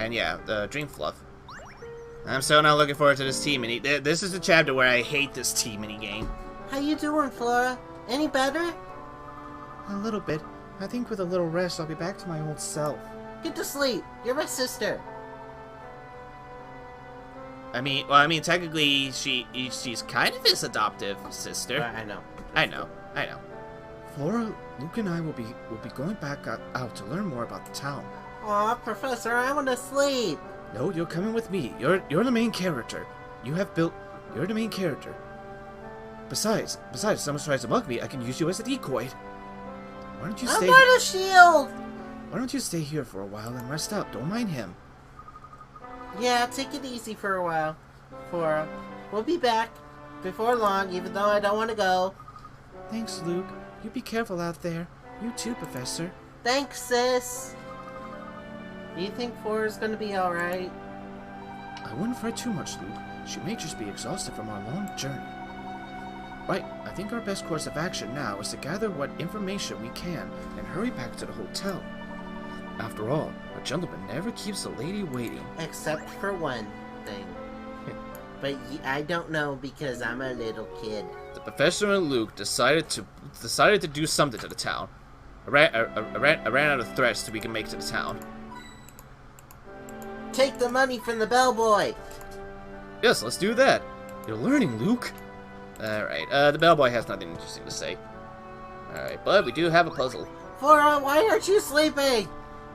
And yeah, the Dream Fluff. I'm so not looking forward to this tea mini. This is the chapter where I hate this tea mini game. How you doing, Flora? Any better? A little bit. I think with a little rest, I'll be back to my old self. Get to sleep. You're my sister. I mean, technically, she's kind of his adoptive sister. I know. I know. Flora, Luke and I will be going back out to learn more about the town. Aw, Professor, I want to sleep. No, you're coming with me. You're the main character. You're the main character. Besides, if someone tries to mug me, I can use you as a decoy. Why don't you stay? I'm not a shield. Why don't you stay here for a while and rest up? Don't mind him. Yeah, take it easy for a while. Flora, we'll be back before long, even though I don't want to go. Thanks, Luke. You be careful out there. You too, Professor. Thanks, sis. Do you think Flora's gonna be alright? I wouldn't fret too much, Luke. She may just be exhausted from our long journey. Right, I think our best course of action now is to gather what information we can and hurry back to the hotel. After all, a gentleman never keeps a lady waiting. Except for one thing. But I don't know because I'm a little kid. The professor and Luke decided to do something to the town. I ran out of threats we can make to the town. Take the money from the bellboy! Yes, let's do that. You're learning, Luke. Alright, the bellboy has nothing interesting to say. Alright, but we do have a puzzle. Flora, why aren't you sleeping?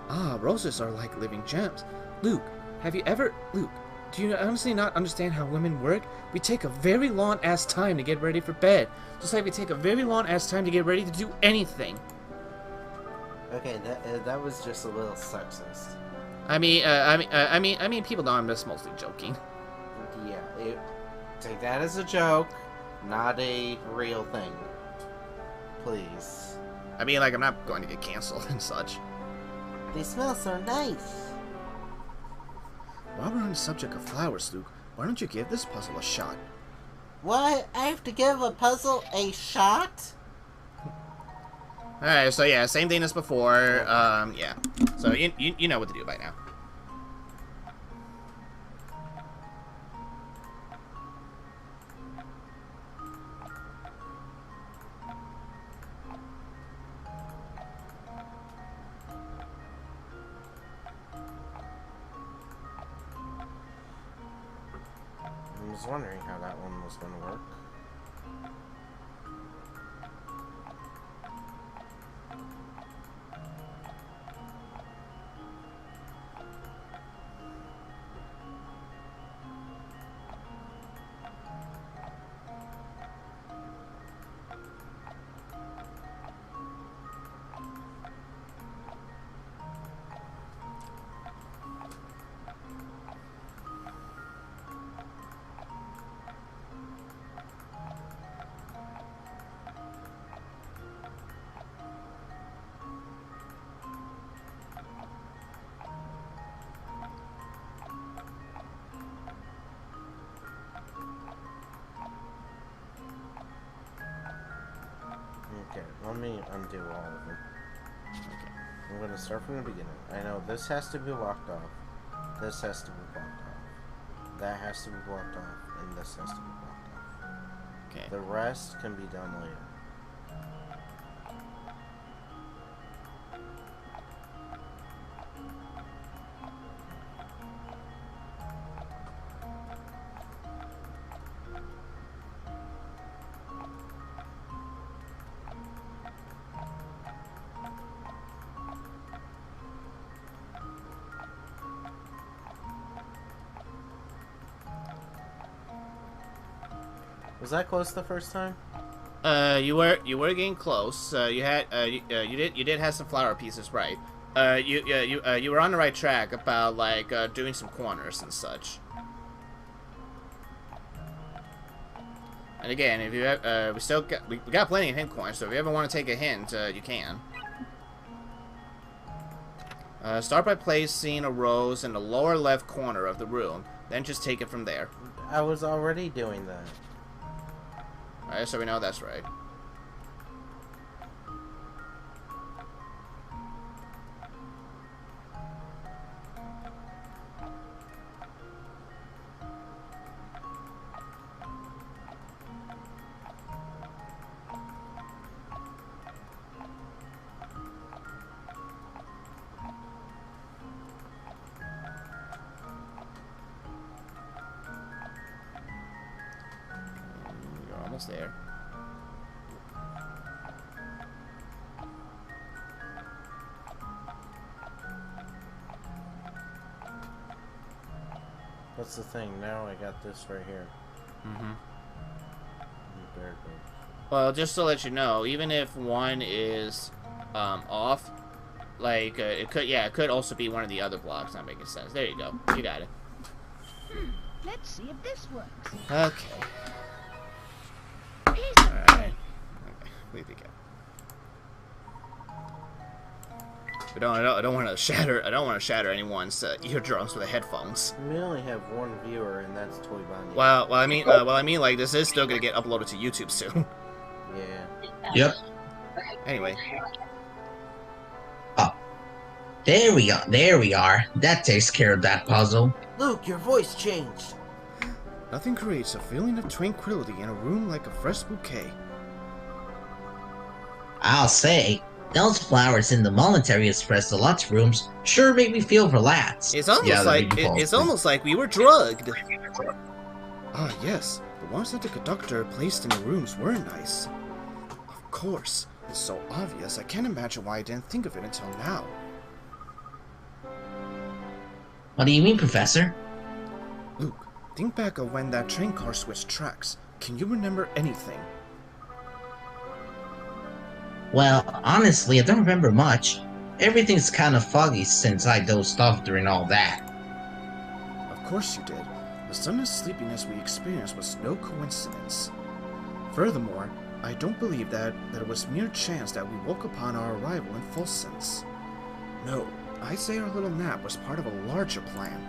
Ah, roses are like living gems. Luke, do you honestly not understand how women work? We take a very long-ass time to get ready for bed. Just like we take a very long-ass time to get ready to do anything. Okay, that was just a little sexist. I mean, people know I'm just mostly joking. Yeah, take that as a joke, not a real thing. Please. I mean, like, I'm not going to get canceled and such. They smell so nice. While we're on the subject of flowers, Luke, why don't you give this puzzle a shot? What? I have to give a puzzle a shot? Alright, so yeah, same thing as before. Yeah. So you know what to do by now. I was wondering how that one was going to work. Okay, let me undo all of them. Okay, I'm going to start from the beginning. I know this has to be blocked off. This has to be blocked off. That has to be blocked off. And this has to be blocked off. Okay. The rest can be done later. Was that close the first time? You were getting close. You did have some flower pieces, right? You were on the right track about like doing some corners and such. And again, if you we got plenty of hint coins, so if you ever want to take a hint, you can. Start by placing a rose in the lower left corner of the room, then just take it from there. I was already doing that. Alright, so we know that's right. almost there. What's the thing? Now I got this right here. Mm-hmm. There it goes. Well, just to let you know, even if one is off, like it could also be one of the other blocks. Not making sense. There you go. You got it. Let's see if this works. Okay. Piece of All right. Okay. We begin. I don't want to shatter. I don't want to shatter anyone's eardrums with the headphones. We only have one viewer, and that's Toy Bonnie. Well, I mean, like this is still gonna get uploaded to YouTube soon. Yeah. Yep. Anyway. Oh. There we are. There we are. That takes care of that puzzle. Luke, your voice changed. Nothing creates a feeling of tranquility in a room like a fresh bouquet. I'll say, those flowers in the Monetary Express Deluxe rooms sure make me feel relaxed. It's almost Yeah, like it's almost like we were drugged. Ah, yes. The ones that the conductor placed in the rooms were nice. Of course. It's so obvious, I can't imagine why I didn't think of it until now. What do you mean, Professor? Luke, think back of when that train car switched tracks. Can you remember anything? Well, honestly, I don't remember much. Everything's kind of foggy since I dozed off during all that. Of course you did. The sudden sleepiness we experienced was no coincidence. Furthermore, I don't believe that it was mere chance that we woke upon our arrival in Fulsense. No, I say our little nap was part of a larger plan.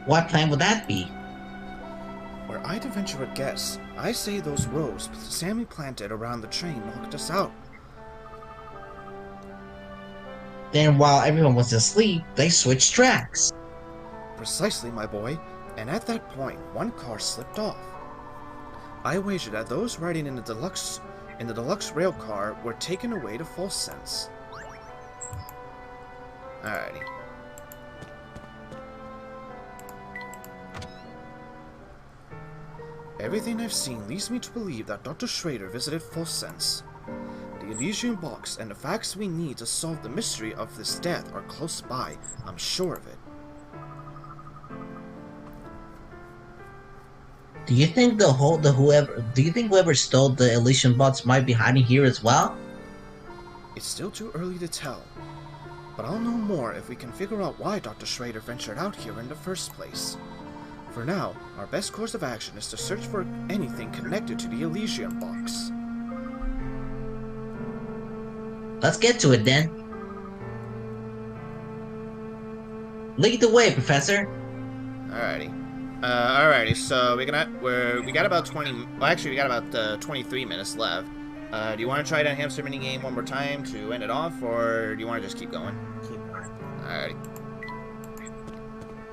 What plan would that be? Were I to venture a guess, I say those rows Sammy planted around the train knocked us out. Then while everyone was asleep, they switched tracks. Precisely, my boy, and at that point, one car slipped off. I wager that those riding in the deluxe rail car were taken away to Fulsense. Alrighty. Everything I've seen leads me to believe that Dr. Schrader visited Fulsense. The Elysian box and the facts we need to solve the mystery of this death are close by. I'm sure of it. Do you think whoever stole the Elysian box might be hiding here as well? It's still too early to tell, but I'll know more if we can figure out why Dr. Schrader ventured out here in the first place. For now, our best course of action is to search for anything connected to the Elysian box. Let's get to it then. Lead the way, Professor. Alrighty, so we got about 20, well actually we got about 23 minutes left. Do you want to try that hamster mini game one more time to end it off, or do you want to just keep going? Keep going. Alrighty.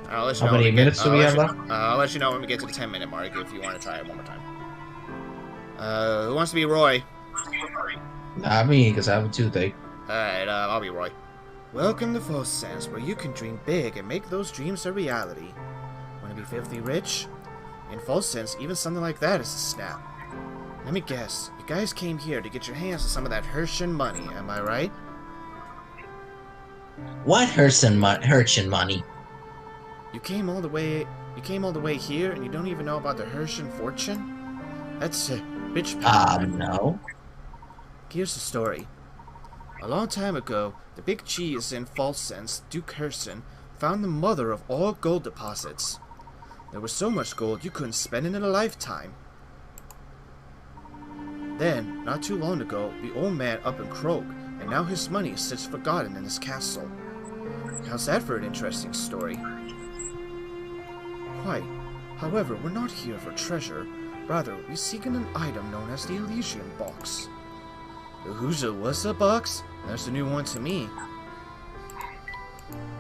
I'll let you How know many when we minutes do we have left? I'll let you know when we get to the 10-minute mark if you want to try it one more time. Who wants to be Roy? Not me, because I have a toothache. Alright, I'll be Roy. Welcome to Fulsense, where you can dream big and make those dreams a reality. Want to be filthy rich? In Fulsense, even something like that is a snap. Let me guess, you guys came here to get your hands on some of that Herschen money, am I right? What Herschen money? You came all the way here and you don't even know about the Herschen fortune? That's a bitch. No. Here's the story. A long time ago, the big cheese in Fulsense, Duke Herschen, found the mother of all gold deposits. There was so much gold you couldn't spend it in a lifetime. Then, not too long ago, the old man up and croaked, and now his money sits forgotten in his castle. How's that for an interesting story? Quite. However, we're not here for treasure. Rather, we're seeking an item known as the Elysian box. Who's the what's the box? That's a new one to me.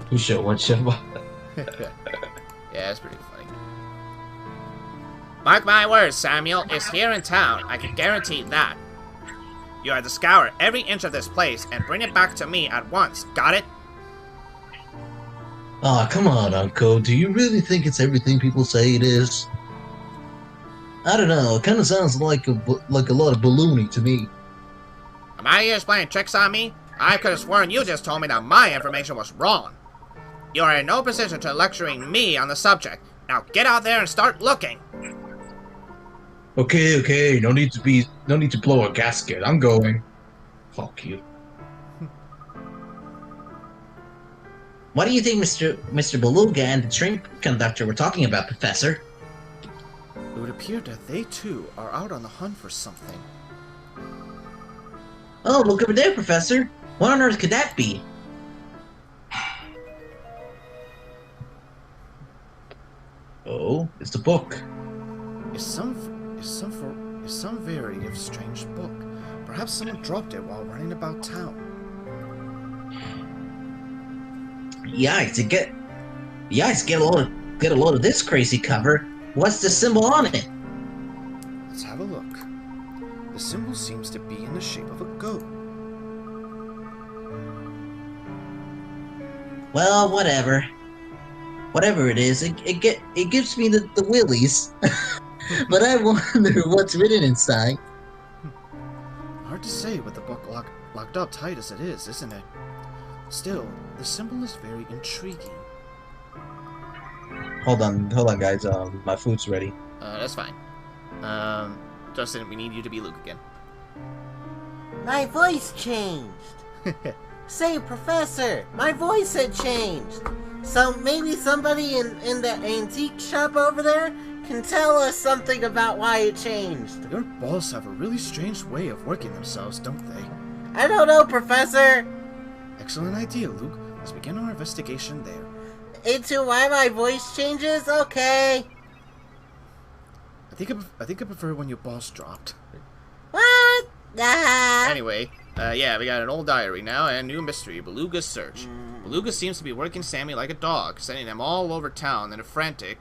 What's Yeah, that's pretty funny. Mark my words, Samuel. It's here in town. I can guarantee that. You are to scour every inch of this place and bring it back to me at once. Got it? Aw, come on, Uncle. Do you really think it's everything people say it is? I don't know. It kind of sounds like like a lot of baloney to me. Am I here playing tricks on me? I could have sworn you just told me that my information was wrong. You are in no position to lecturing me on the subject. Now get out there and start looking. Okay. No need to blow a gasket. I'm going. Fuck you. What do you think Mr. Beluga and the train conductor were talking about, Professor? It would appear that they too are out on the hunt for something. Oh, look over there, Professor. What on earth could that be? Oh, it's the book. Is some variety of strange book. Perhaps someone dropped it while running about town. Yikes! Get a load of this crazy cover. What's the symbol on it? Let's have a look. The symbol seems to be in the shape of a goat. Well, whatever. Whatever it is, it gives me the willies. But I wonder what's written inside. Hard to say with the book locked up tight as it is, isn't it? Still, the symbol is very intriguing. Hold on, guys. My food's ready. That's fine. Justin, we need you to be Luke again. My voice changed. Say, Professor, my voice had changed. So maybe somebody in the antique shop over there can tell us something about why it changed. Your balls have a really strange way of working themselves, don't they? I don't know, Professor. Excellent idea, Luke. Let's begin our investigation there. Into why my voice changes? Okay. I think I prefer when your balls dropped. What? Ah. Anyway, yeah, we got an old diary now and new mystery, Beluga's search. Beluga seems to be working Sammy like a dog, sending them all over town in a frantic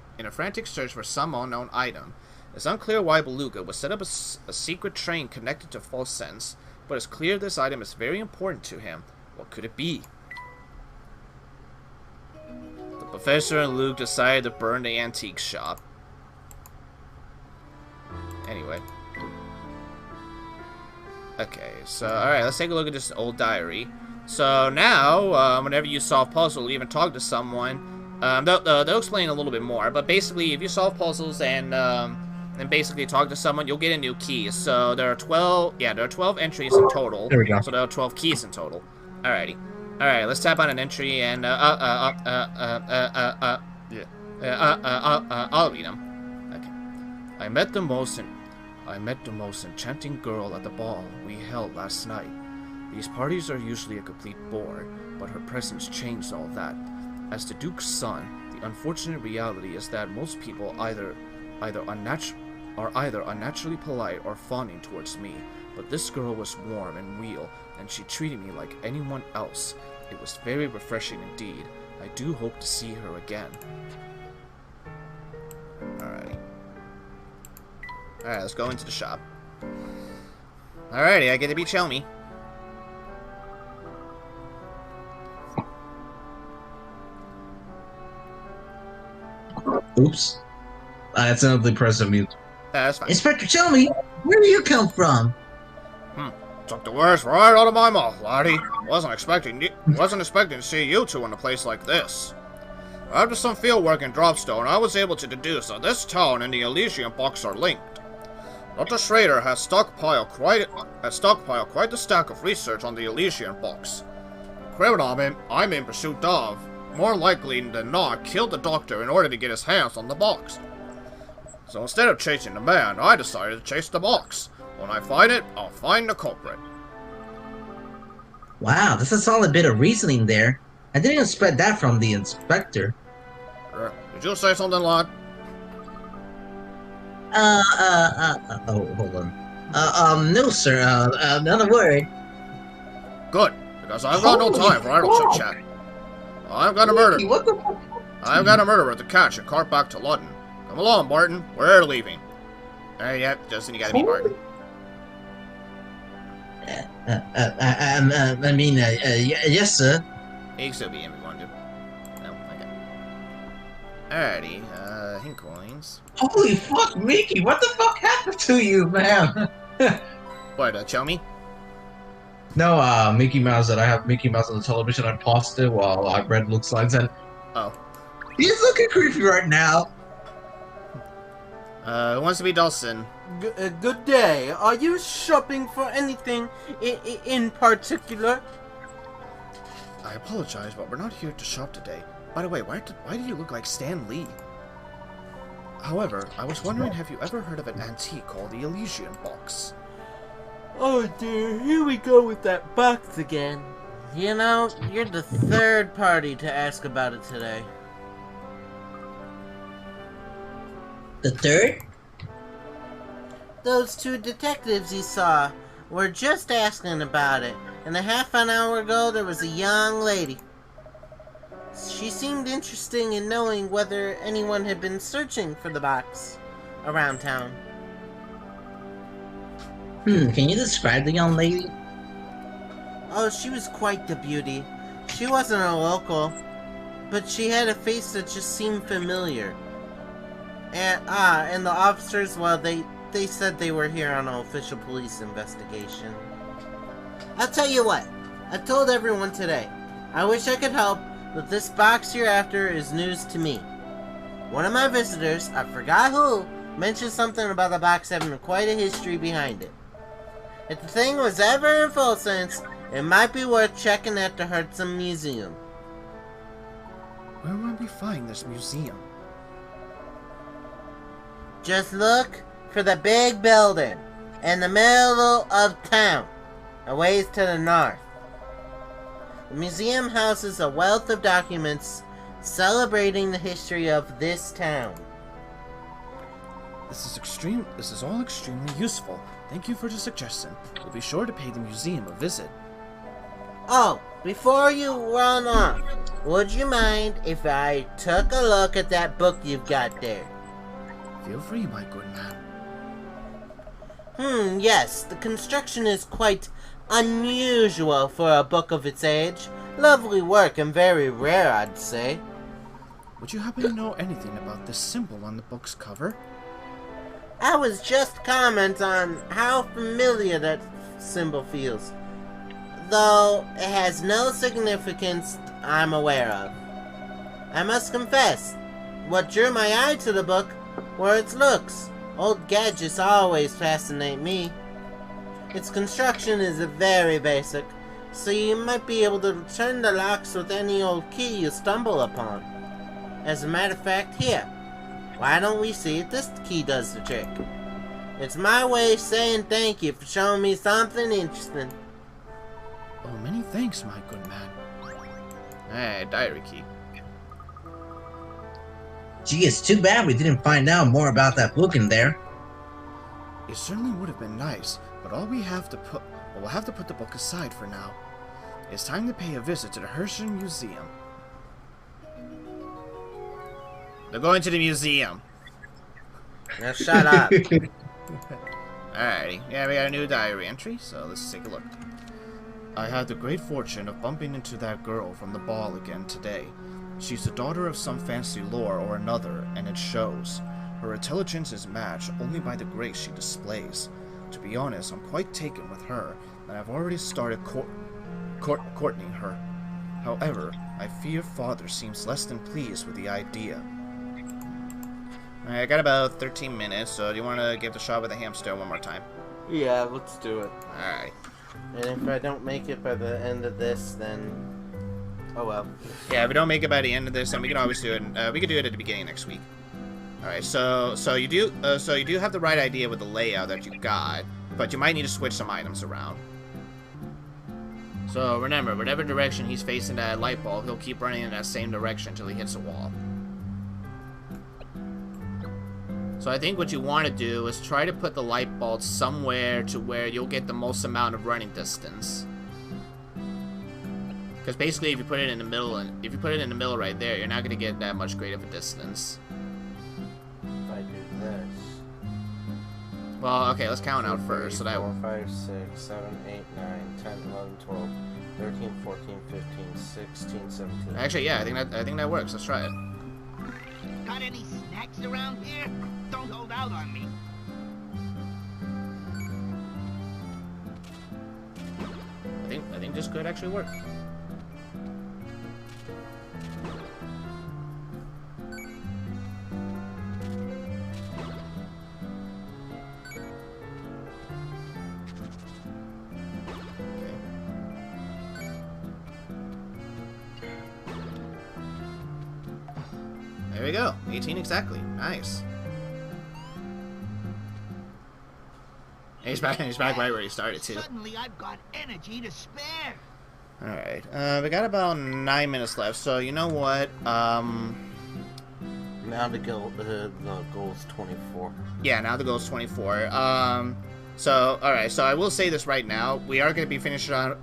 search for some unknown item. It's unclear why Beluga would set up a secret train connected to false sense, but it's clear this item is very important to him. What could it be? The professor and Luke decided to burn the antique shop. Anyway. Okay, so, alright, let's take a look at this old diary. So now, whenever you solve puzzles, or even talk to someone, they'll explain a little bit more, but basically, if you solve puzzles and basically talk to someone, you'll get a new key. So there are 12 entries in total. There we go. So there are 12 keys in total. Alrighty. Alright, let's tap on an entry and, I'll read them. Okay. I met the most enchanting girl at the ball we held last night. These parties are usually a complete bore, but her presence changed all that. As the Duke's son, the unfortunate reality is that most people are either unnaturally polite or fawning towards me, but this girl was warm and real, and she treated me like anyone else. It was very refreshing indeed. I do hope to see her again. Alrighty. Alright, let's go into the shop. Alrighty, I get to be Chelmy. Oops. I accidentally pressed mute. That's fine. Inspector, tell me, where do you come from? Took the words right out of my mouth, laddie. Wasn't expecting to see you two in a place like this. After some field work in Dropstone, I was able to deduce that this town and the Elysian box are linked. Dr. Schrader has stockpiled quite the stack of research on the Elysian box. The criminal I'm in pursuit of, more likely than not, killed the doctor in order to get his hands on the box. So instead of chasing the man, I decided to chase the box. When I find it, I'll find the culprit. Wow, that's a solid bit of reasoning there. I didn't expect that from the inspector. Did you say something, lad? Oh, hold on. No, sir, not a word. Good, because I've got no time for idle chit-chat. I've got a murder. What the fuck? I've got a murderer to catch and cart back to London. Come along, Barton. We're leaving. Yeah, Justin, you gotta meet Barton. Yes, sir. He can still be in if you want to. No, okay. Alrighty, hint coins. Holy fuck, Mickey! What the fuck happened to you, man? What, Chomi? No, Mickey Mouse. That I have Mickey Mouse on the television. I paused it while I read Luke's lines, and Oh. he's looking creepy right now. Who wants to be Dawson? Good day. Are you shopping for anything in particular? I apologize, but we're not here to shop today. By the way, why do you look like Stan Lee? However, I was wondering, have you ever heard of an antique called the Elysian box? Oh dear, here we go with that box again. You know, you're the third party to ask about it today. The third? Those two detectives you saw were just asking about it, and a half an hour ago there was a young lady. She seemed interested in knowing whether anyone had been searching for the box around town. Can you describe the young lady? Oh, she was quite the beauty. She wasn't a local, but she had a face that just seemed familiar. And the officers, well, they said they were here on an official police investigation. I'll tell you what, I told everyone today, I wish I could help, but this box you're after is news to me. One of my visitors, I forgot who, mentioned something about the box having quite a history behind it. If the thing was ever in full sense, it might be worth checking at the Hertzum Museum. Where might we find this museum? Just look for the big building in the middle of town, a ways to the north. The museum houses a wealth of documents celebrating the history of this town. This is all extremely useful. Thank you for the suggestion. We'll be sure to pay the museum a visit. Oh, before you run off, would you mind if I took a look at that book you've got there? Feel free, my good man. Yes, the construction is quite unusual for a book of its age. Lovely work and very rare, I'd say. Would you happen to know anything about this symbol on the book's cover? I was just commenting on how familiar that symbol feels, though it has no significance I'm aware of. I must confess, what drew my eye to the book were its looks. Old gadgets always fascinate me. Its construction is very basic, so you might be able to turn the locks with any old key you stumble upon. As a matter of fact, here, why don't we see if this key does the trick? It's my way of saying thank you for showing me something interesting. Oh, many thanks, my good man. Hey, diary key. Gee, it's too bad we didn't find out more about that book in there. It certainly would have been nice, but we'll have to put the book aside for now. It's time to pay a visit to the Herschel Museum. They're going to the museum. Now shut up. Alrighty, yeah, we got a new diary entry, so let's take a look. I had the great fortune of bumping into that girl from the ball again today. She's the daughter of some fancy lord or another, and it shows. Her intelligence is matched only by the grace she displays. To be honest, I'm quite taken with her, and I've already started courting her. However, I fear father seems less than pleased with the idea. Alright, I got about 13 minutes, so do you want to give the shot with the hamster one more time? Yeah, let's do it. Alright. And if I don't make it by the end of this, then... oh well. Yeah, if we don't make it by the end of this, then we can always do it. We could do it at the beginning next week. Alright, so you do have the right idea with the layout that you got, but you might need to switch some items around. So remember, whatever direction he's facing that light bulb, he'll keep running in that same direction until he hits a wall. So I think what you want to do is try to put the light bulb somewhere to where you'll get the most amount of running distance. Because basically, if you put it in the middle, right there, you're not going to get that much great of a distance. If I do this. Well, okay, let's count out first. So that 4, 5, 6, 7, 8, 9, 10, 11, 12, 13, 14, 15, 16, 17. actually, yeah, I think that works. Let's try it. Got any snacks around here? Don't hold out on me. I think this could actually work. There we go. 18 exactly. Nice. He's back right where he started too. Suddenly I've got energy to spare. Alright. We got about 9 minutes left, so you know what? Now the goal's 24. Yeah, now the goal's 24. So alright, so I will say this right now. We are gonna be finishing off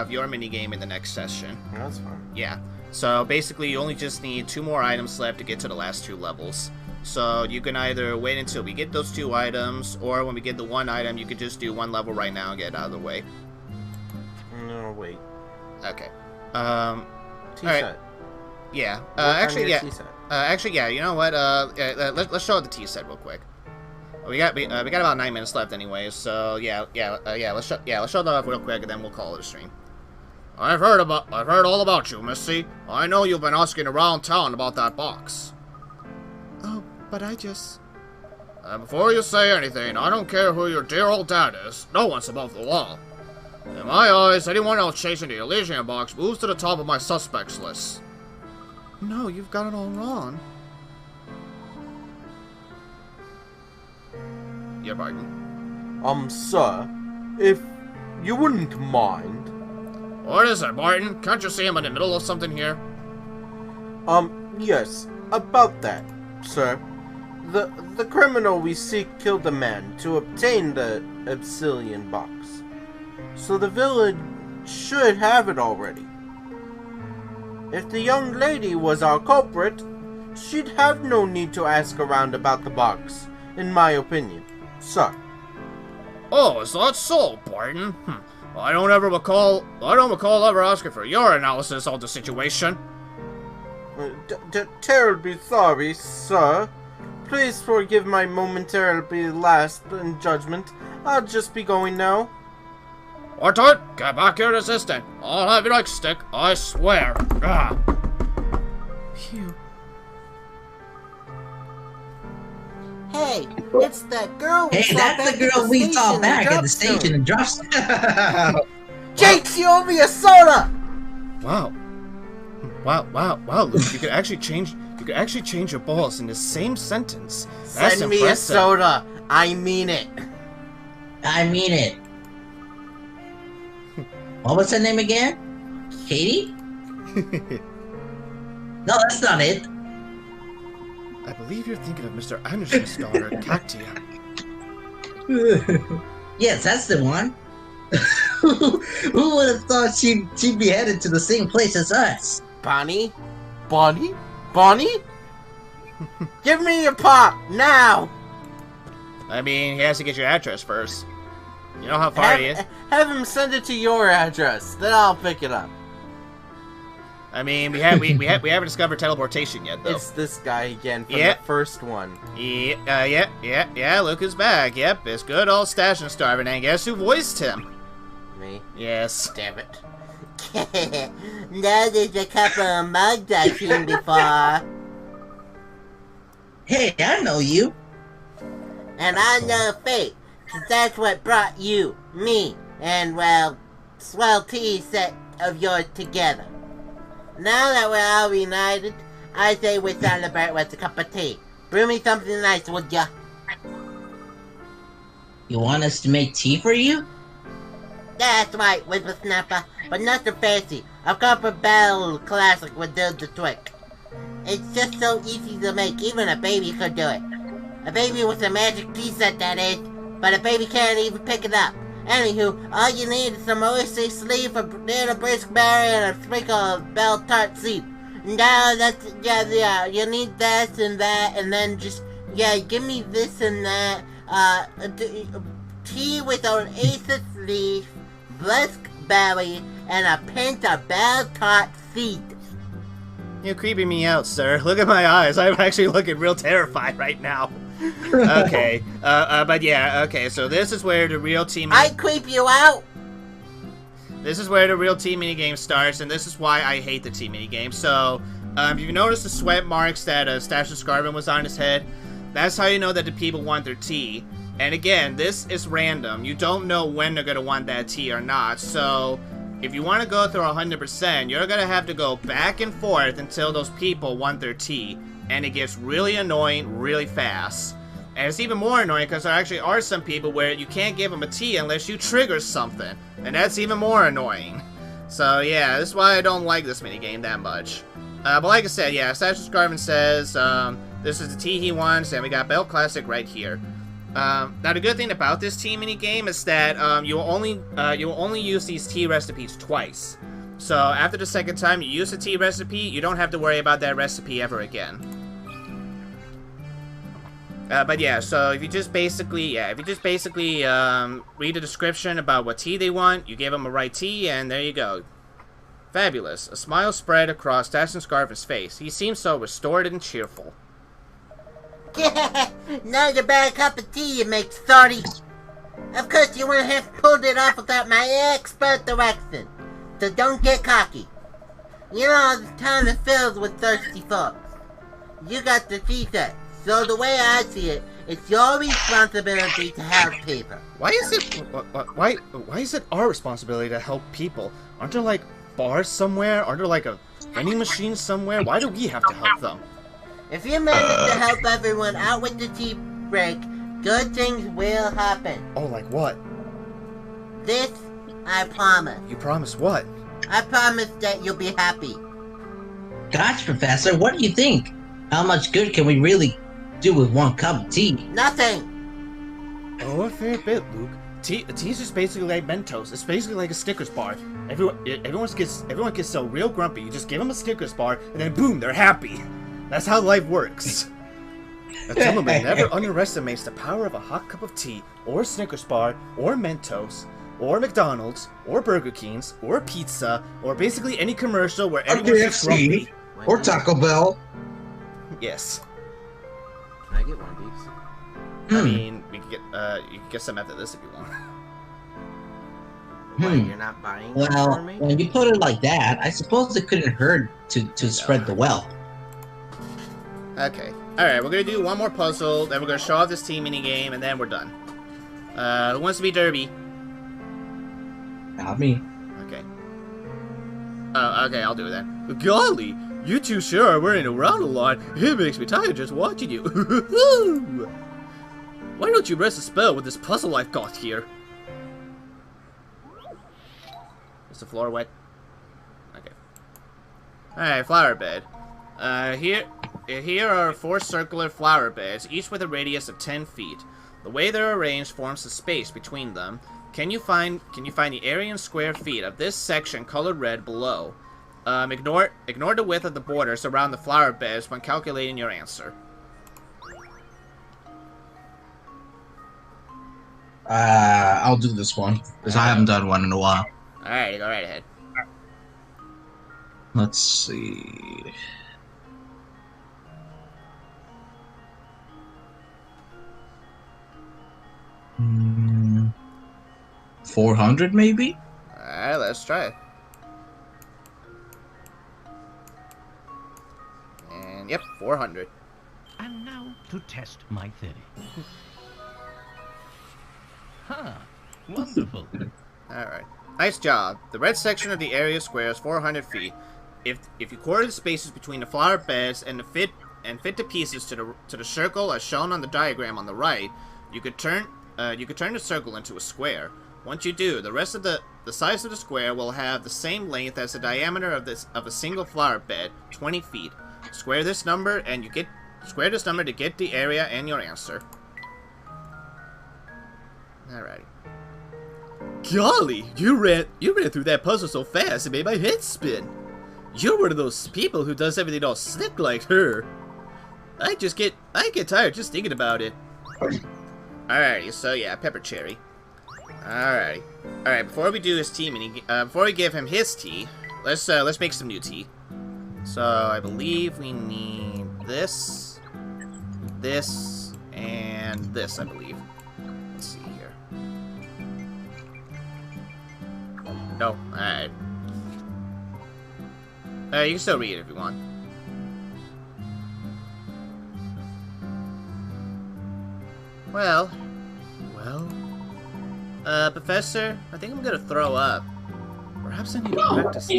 your minigame in the next session. That's fine. Yeah. So basically you only just need 2 more items left to get to the last 2 levels. So you can either wait until we get those 2 items, or when we get the 1 item, you could just do 1 level right now and get it out of the way. No, wait. Okay. T-set. Alright. Yeah. Actually, yeah. Actually, yeah. You know what? Let's show the T set real quick. We got about 9 minutes left, anyways. So yeah. Let's show that off real quick, and then we'll call it a stream. I've heard all about you, Missy. I know you've been asking around town about that box. Oh, but I just... Before you say anything, I don't care who your dear old dad is. No one's above the law. In my eyes, anyone else chasing the Elysian box moves to the top of my suspects list. No, you've got it all wrong. Yeah, Barton. Sir, if you wouldn't mind... What is it, Barton? Can't you see I'm in the middle of something here? Yes, about that, sir. The criminal we seek killed a man to obtain the Elysian box. So the village should have it already. If the young lady was our culprit, she'd have no need to ask around about the box, in my opinion, sir. Oh, is that so, Barton? I don't recall ever asking for your analysis of the situation. Terribly sorry, sir. Please forgive my momentarily lapse in judgment. I'll just be going now. Orton, get back here this instant. I'll have you like stick, I swear. Ah. Phew. Hey, it's that girl we Hey, saw that's back the girl at we saw station back in at the station in Dropstone. Jake, she owe me a soda! Wow, Luke, you could actually change your balls in the same sentence. That's Send me a impressive. soda. I mean it. I mean it. What was her name again? Katie? No, that's not it. I believe you're thinking of Mr. Anderson's daughter, Cactia. Yes, that's the one. Who would have thought she'd be headed to the same place as us? Bonnie? Bonnie? Bonnie? Give me your pop, now! I mean, he has to get your address first. You know how far he is? Have him send it to your address, then I'll pick it up. I mean, we haven't discovered teleportation yet, though. It's this guy again from Yeah. the first one. Yeah, Luke is back. Yep, it's good old Stash and Starvin', and guess who voiced him? Me? Yes. Damn it. Now there's a couple of mugs I've seen before. Hey, I know you. And I know fate, 'cause that's what brought you, me, and, well, swell tea set of yours together. Now that we're all reunited, I say we celebrate with a cup of tea. Brew me something nice, would ya? You want us to make tea for you? That's right, whippersnapper, but nothing fancy. A Copper Bell classic would do the trick. It's just so easy to make, even a baby could do it. A baby with a magic tea set, that is, but a baby can't even pick it up. Anywho, all you need is some oyster sleeve, a little brisk berry, and a sprinkle of bell tart seed. Now that's, yeah, you need this and that, and then just, yeah, give me this and that. Tea with an ace leaf, brisk berry, and a pinch of bell tart seed. You're creeping me out, sir. Look at my eyes. I'm actually looking real terrified right now. Okay. But yeah, okay, so this is where the real team... I creep you out! This is where the real team minigame starts, and this is why I hate the team minigame. So, if you notice the sweat marks that Stash's Scarvin was on his head, that's how you know that the people want their tea. And again, this is random. You don't know when they're gonna want that tea or not, so... If you want to go through 100%, you're going to have to go back and forth until those people want their tea. And it gets really annoying really fast. And it's even more annoying because there actually are some people where you can't give them a tea unless you trigger something. And that's even more annoying. So yeah, this is why I don't like this minigame that much. But like I said, yeah, Stash's Garvin says this is the tea he wants, and we got Bell Classic right here. Now the good thing about this tea minigame is that you will only use these tea recipes twice. So after the second time you use a tea recipe, you don't have to worry about that recipe ever again. But yeah, so if you just basically read the description about what tea they want, you give them a right tea, and there you go. Fabulous. A smile spread across Dashin Scarvin's face. He seemed so restored and cheerful. Now you bad cup of tea you make, sorry. Of course you wouldn't have pulled it off without my expert direction. So don't get cocky. You know, this town is filled with thirsty folks. You got the tea set, so the way I see it, it's your responsibility to help people. Why is it our responsibility to help people? Aren't there like bars somewhere? Aren't there like a vending machine somewhere? Why do we have to help them? If you manage to help everyone out with the tea break, good things will happen. Oh, like what? This, I promise. You promise what? I promise that you'll be happy. Gosh, Professor, what do you think? How much good can we really do with one cup of tea? Nothing. Oh, a fair bit, Luke. Tea's just basically like Mentos. It's basically like a Snickers bar. Everyone gets so real grumpy. You just give them a Snickers bar, and then boom, they're happy. That's how life works. A gentleman never underestimates the power of a hot cup of tea, or Snickers bar, or Mentos, or McDonald's, or Burger King's, or pizza, or basically any commercial where everyone's just grumpy. Or Taco Bell. Yes. Can I get one of these? I mean, we could get you can get some after this if you want. Why, you're not buying them Well, for me? when you put it like that, I suppose it couldn't hurt to spread the wealth. Okay. Alright, we're gonna do one more puzzle, then we're gonna show off this team minigame, and then we're done. Who wants to be Derby? Not me. Okay. Okay, I'll do it then. Golly, you two sure are running around a lot. It makes me tired just watching you. Why don't you rest a spell with this puzzle I've got here? Is the floor wet? Okay. Alright, flower bed. Here are 4 circular flower beds, each with a radius of 10 feet. The way they're arranged forms a space between them. Can you find the area in square feet of this section colored red below? Ignore the width of the borders around the flower beds when calculating your answer. I'll do this one, because I haven't done one in a while. Alright, go right ahead. Let's see. 400 maybe? Alright, let's try it. And yep, 400. And now to test my theory. Wonderful. Alright. Nice job. The red section of the area square is 400 feet. If you quarter the spaces between the flower beds and fit the pieces to the circle as shown on the diagram on the right, you could turn the circle into a square. Once you do, the rest of the size of the square will have the same length as the diameter of a single flower bed, 20 feet. Square this number to get the area and your answer. Alrighty. Golly, you ran through that puzzle so fast it made my head spin. You're one of those people who does everything all slick like her. I get tired just thinking about it. Alrighty, so yeah, Pepper Cherry. Alright, before we do his tea before we give him his tea, let's make some new tea. So I believe we need this, this, and this, I believe. Let's see here. No, alright. You can still read it if you want. Well, Professor, I think I'm gonna throw up. Perhaps I need to practice.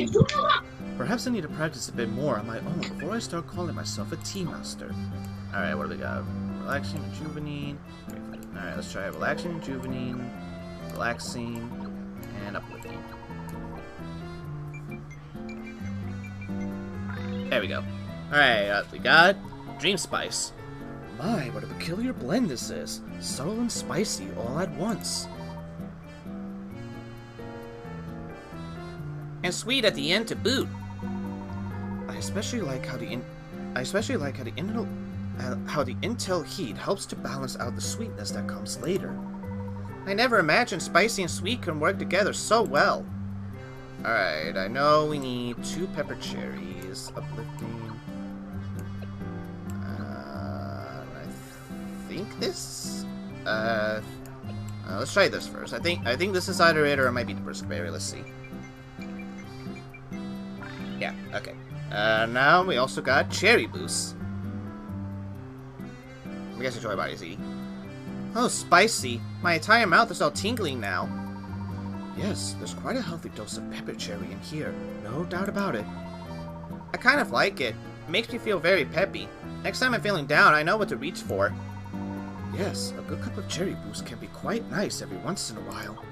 Perhaps I need to practice a bit more on my own before I start calling myself a tea master. Alright, what do we got? Relaxing, rejuvenating. Alright, let's try relaxing, rejuvenating, relaxing, and uplifting. There we go. Alright, we got Dream Spice. My, what a peculiar blend this is. Subtle and spicy all at once. And sweet at the end to boot. I especially like how the Intel heat helps to balance out the sweetness that comes later. I never imagined spicy and sweet can work together so well. Alright, I know we need 2 pepper cherries. Uplifting. I think this... let's try this first. I think this is either it or it might be the brisk berry. Let's see. Yeah, okay. Now we also got cherry boost. I guess enjoy bodies eating. Oh, spicy. My entire mouth is all tingling now. Yes, there's quite a healthy dose of pepper cherry in here. No doubt about it. I kind of like it. It makes me feel very peppy. Next time I'm feeling down, I know what to reach for. Yes, a good cup of cherry boost can be quite nice every once in a while.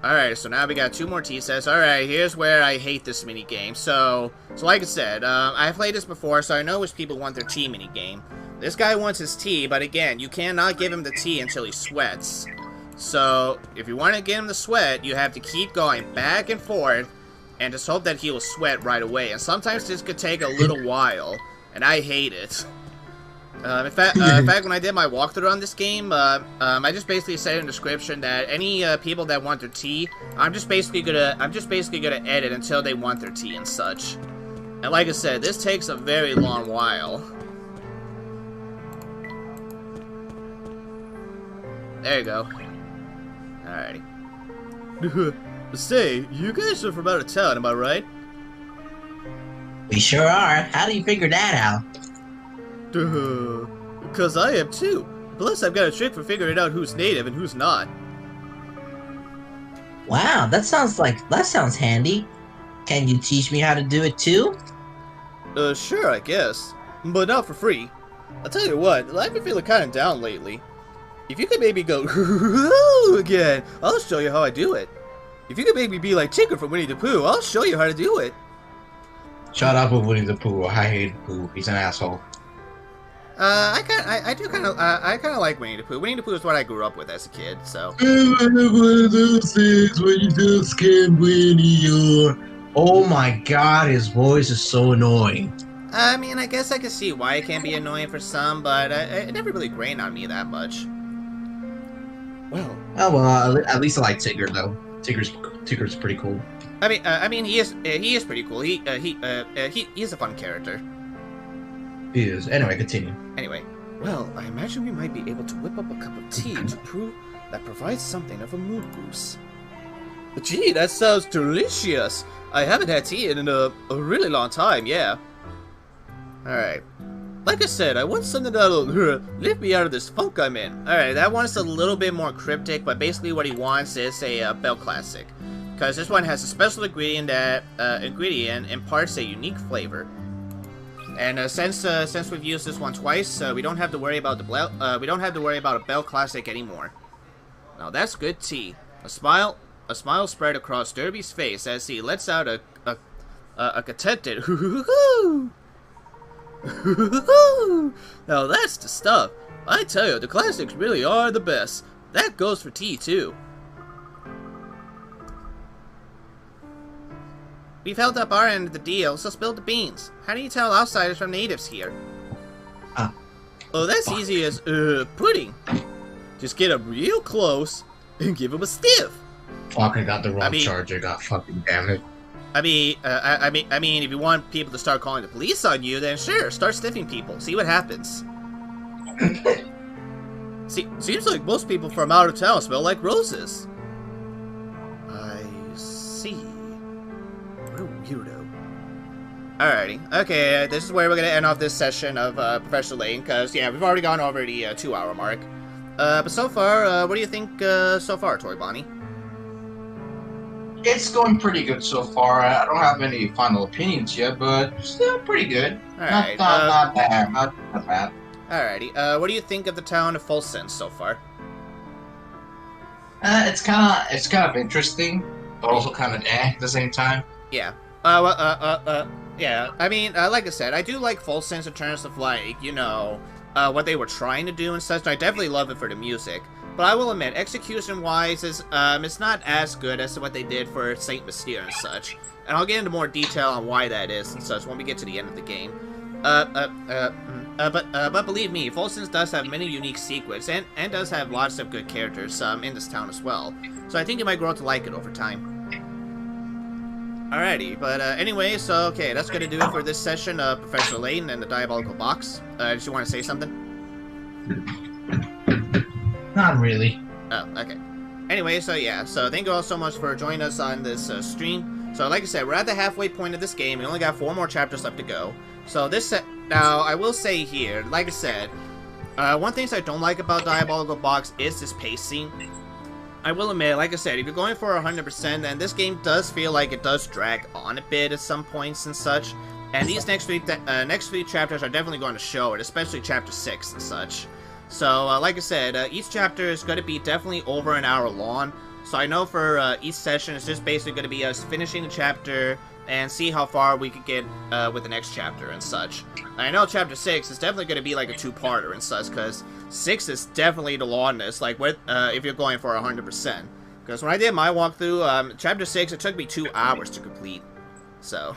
Alright, so now we got 2 more tea sets. Alright, here's where I hate this minigame. So like I said, I've played this before, so I know which people want their tea minigame. This guy wants his tea, but again, you cannot give him the tea until he sweats. So, if you want to get him to sweat, you have to keep going back and forth, and just hope that he will sweat right away. And sometimes this could take a little while, and I hate it. In fact, when I did my walkthrough on this game, I just basically said in the description that any people that want their tea, I'm just basically gonna edit until they want their tea and such. And like I said, this takes a very long while. There you go. Alrighty. Say, you guys are from out of town, am I right? We sure are. How do you figure that out? Because I am too. Plus, I've got a trick for figuring out who's native and who's not. Wow, that sounds handy. Can you teach me how to do it too? Sure, I guess. But not for free. I'll tell you what, I've been feeling kind of down lately. If you could maybe go again, I'll show you how I do it. If you could make me be like Tinker from Winnie the Pooh, I'll show you how to do it. Shut up with Winnie the Pooh. I hate Pooh. He's an asshole. I kind of like Winnie the Pooh. Winnie the Pooh is what I grew up with as a kid, so. Oh my god, his voice is so annoying. I mean, I guess I can see why it can be annoying for some, but it never really grained on me that much. Well. Oh well, at least I like Tigger though. Tigger's pretty cool. I mean, he is pretty cool. He's a fun character. He is. Anyway, continue. Anyway. Well, I imagine we might be able to whip up a cup of tea to prove that provides something of a mood boost. Gee, that sounds delicious. I haven't had tea in a really long time, yeah. Alright. Like I said, I want something that'll lift me out of this funk I'm in. Alright, that one's a little bit more cryptic, but basically what he wants is a Bell Classic. Because this one has a special ingredient that imparts a unique flavor. And since we've used this one twice, we don't have to worry about a Bell Classic anymore. Now that's good tea. A smile spread across Derby's face as he lets out a contented hoo-hoo-hoo. Now that's the stuff. I tell you, the classics really are the best. That goes for tea too. We've held up our end of the deal, so spill the beans. How do you tell outsiders from natives here? Oh, that's easy as pudding. Just get them real close and give them a stiff. Fuck, I got the wrong charger. God fucking damn it. I mean, if you want people to start calling the police on you, then sure, start sniffing people. See what happens. Seems like most people from out of town smell like roses. I see. What a weirdo. Alrighty. Okay, this is where we're gonna end off this session of Professor Layton, because, yeah, we've already gone over the 2-hour mark. But so far, what do you think so far, Tori Bonnie? It's going pretty good so far. I don't have any final opinions yet, but still pretty good. Alright, Not bad. Not bad. Alrighty, what do you think of the town of Folsen so far? It's kind of interesting, but also kind of at the same time. Yeah. Yeah. I mean, like I said, I do like Folsen in terms of, like, you know, what they were trying to do and such. I definitely love it for the music. But I will admit, execution-wise, it's not as good as what they did for Saint Mystere and such. And I'll get into more detail on why that is and such when we get to the end of the game. But believe me, Folsen does have many unique secrets, and does have lots of good characters in this town as well. So I think you might grow to like it over time. Alrighty, but anyway, so okay, that's gonna do it for this session of Professor Layton and the Diabolical Box. Did you want to say something? Not really. Oh, okay. Anyway, so yeah, so thank you all so much for joining us on this stream. So like I said, we're at the halfway point of this game. We only got 4 more chapters left to go. So this now, I will say here, like I said, one thing I don't like about Diabolical Box is this pacing. I will admit, like I said, if you're going for 100%, then this game does feel like it does drag on a bit at some points and such. And these next 3 chapters are definitely going to show it, especially chapter 6 and such. So, like I said, each chapter is going to be definitely over an hour long. So I know for each session, it's just basically going to be us finishing the chapter and see how far we could get with the next chapter and such. I know chapter 6 is definitely going to be like a 2-parter and such, because 6 is definitely the longest, like if you're going for 100%. Because when I did my walkthrough, chapter 6, it took me 2 hours to complete. So...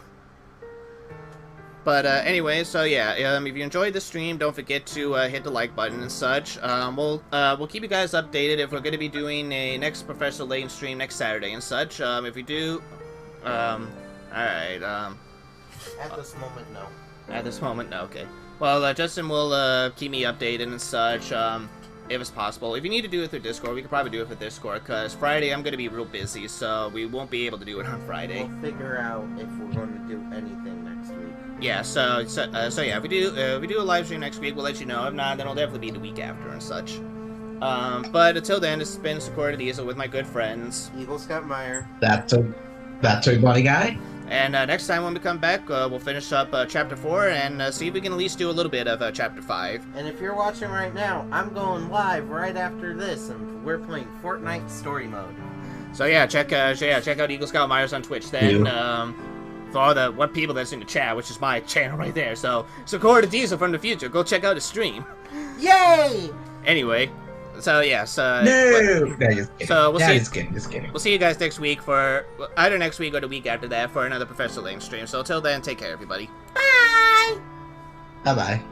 But anyway, so yeah, if you enjoyed the stream, don't forget to hit the like button and such. We'll keep you guys updated if we're going to be doing a next Professor Layton stream next Saturday and such. If we do, alright, At this moment, no. At this moment, no, okay. Well, Justin will keep me updated and such, if it's possible. If you need to do it through Discord, we could probably do it through Discord, because Friday I'm going to be real busy, so we won't be able to do it on Friday. We'll figure out if we're going to do anything next week. Yeah, so yeah, if we do a live stream next week, we'll let you know. If not, then it'll definitely be the week after and such. But until then, this has been Sakura Diesel with my good friends Eagle Scout Meyer. That's a body guy. And next time when we come back, we'll finish up chapter 4 and see if we can at least do a little bit of chapter 5. And if you're watching right now, I'm going live right after this, and we're playing Fortnite Story Mode. So yeah, check out Eagle Scout Myers on Twitch then. For all the people that's in the chat, which is my channel right there. So Sakura Diesel from the future, go check out the stream. Yay! Anyway, so yeah, so No, just kidding. So we'll see. Just kidding. We'll see you guys next week for either next week or the week after that for another Professor Layton stream. So until then, take care, everybody. Bye! Bye bye.